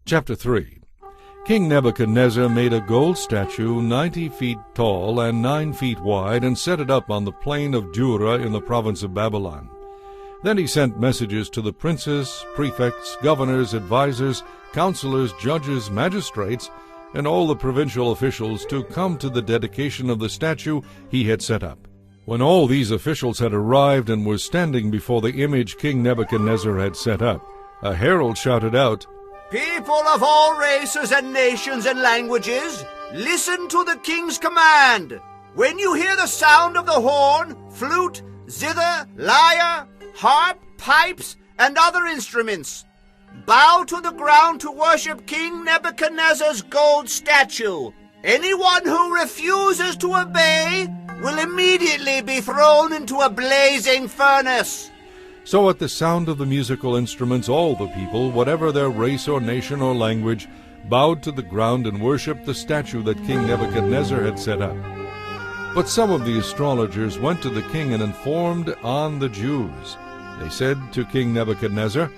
Chapter 3. King Nebuchadnezzar made a gold statue 90 feet tall and 9 feet wide, and set it up on the plain of Dura in the province of Babylon. Then he sent messages to the princes, prefects, governors, advisers, counselors, judges, magistrates, and all the provincial officials to come to the dedication of the statue he had set up. When all these officials had arrived and were standing before the image King Nebuchadnezzar had set up, a herald shouted out, "People of all races and nations and languages, listen to the king's command. When you hear the sound of the horn, flute, zither, lyre, harp, pipes, and other instruments, bow to the ground to worship King Nebuchadnezzar's gold statue. Anyone who refuses to obey will immediately be thrown into a blazing furnace." So at the sound of the musical instruments, all the people, whatever their race or nation or language, bowed to the ground and worshipped the statue that King Nebuchadnezzar had set up. But some of the astrologers went to the king and informed on the Jews. They said to King Nebuchadnezzar,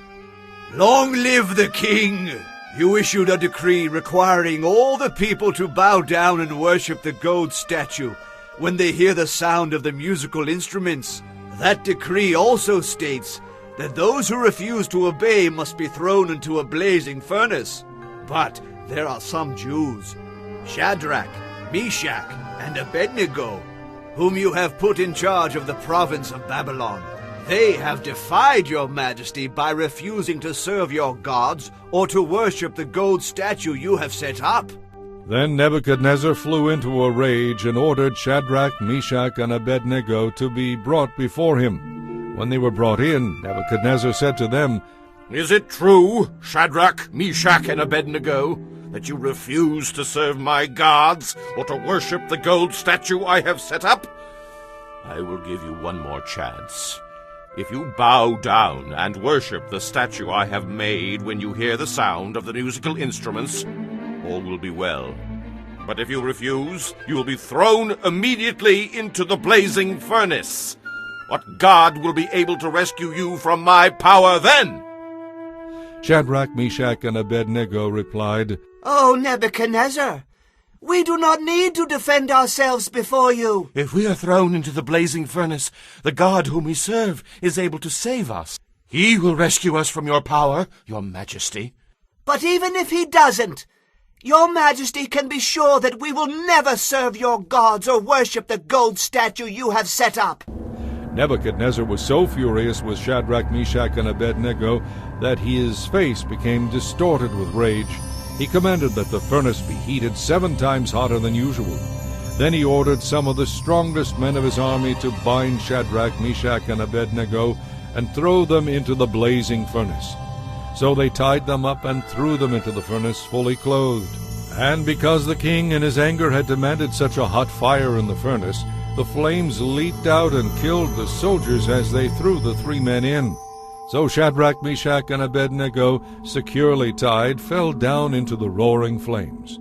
"Long live the king! You issued a decree requiring all the people to bow down and worship the gold statue when they hear the sound of the musical instruments. That decree also states that those who refuse to obey must be thrown into a blazing furnace. But there are some Jews, Shadrach, Meshach, and Abednego, whom you have put in charge of the province of Babylon. They have defied your majesty by refusing to serve your gods or to worship the gold statue you have set up." Then Nebuchadnezzar flew into a rage and ordered Shadrach, Meshach, and Abednego to be brought before him. When they were brought in, Nebuchadnezzar said to them, "Is it true, Shadrach, Meshach, and Abednego, that you refuse to serve my gods or to worship the gold statue I have set up? I will give you one more chance. If you bow down and worship the statue I have made when you hear the sound of the musical instruments, all will be well. But if you refuse, you will be thrown immediately into the blazing furnace. What God will be able to rescue you from my power then?" Shadrach, Meshach, and Abednego replied, "O Nebuchadnezzar, we do not need to defend ourselves before you. If we are thrown into the blazing furnace, the God whom we serve is able to save us. He will rescue us from your power, your majesty." But even if he doesn't, your majesty can be sure that we will never serve your gods or worship the gold statue you have set up." Nebuchadnezzar was so furious with Shadrach, Meshach, and Abednego that his face became distorted with rage. He commanded that the furnace be heated 7 times hotter than usual. Then he ordered some of the strongest men of his army to bind Shadrach, Meshach, and Abednego and throw them into the blazing furnace. So they tied them up and threw them into the furnace fully clothed. And because the king in his anger had demanded such a hot fire in the furnace, the flames leaped out and killed the soldiers as they threw the 3 men in. So Shadrach, Meshach, and Abednego, securely tied, fell down into the roaring flames.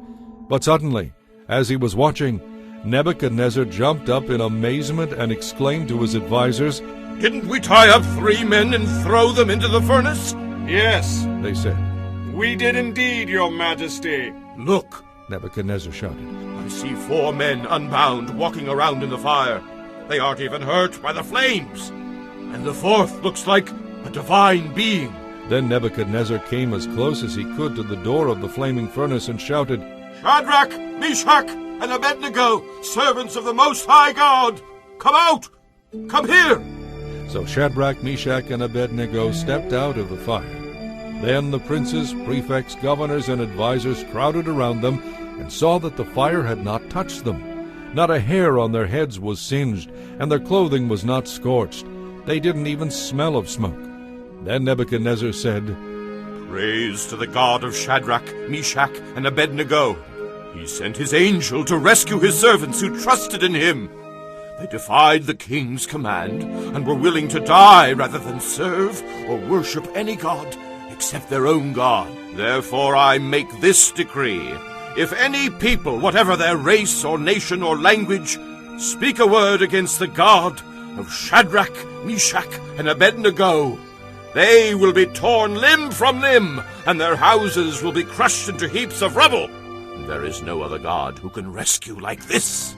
But suddenly, as he was watching, Nebuchadnezzar jumped up in amazement and exclaimed to his advisers, "Didn't we tie up 3 men and throw them into the furnace?" "Yes," they said. "we did indeed, your majesty." "Look," Nebuchadnezzar shouted. "I see 4 men unbound walking around in the fire. They aren't even hurt by the flames. And the 4th looks like a divine being." Then Nebuchadnezzar came as close as he could to the door of the flaming furnace and shouted, "Shadrach, Meshach, and Abednego, servants of the Most High God, come out! Come here!" So Shadrach, Meshach, and Abednego stepped out of the fire. Then the princes, prefects, governors, and advisers crowded around them and saw that the fire had not touched them. Not a hair on their heads was singed, and their clothing was not scorched. They didn't even smell of smoke. Then Nebuchadnezzar said, "Praise to the God of Shadrach, Meshach, and Abednego. He sent his angel to rescue his servants who trusted in him. They defied the king's command and were willing to die rather than serve or worship any god except their own God. Therefore I make this decree. If any people, whatever their race or nation or language, speak a word against the God of Shadrach, Meshach, and Abednego, They will be torn limb from limb, and their houses will be crushed into heaps of rubble. There is no other God who can rescue like this."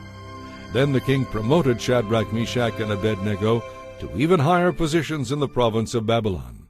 Then the king promoted Shadrach, Meshach, and Abednego to even higher positions in the province of Babylon.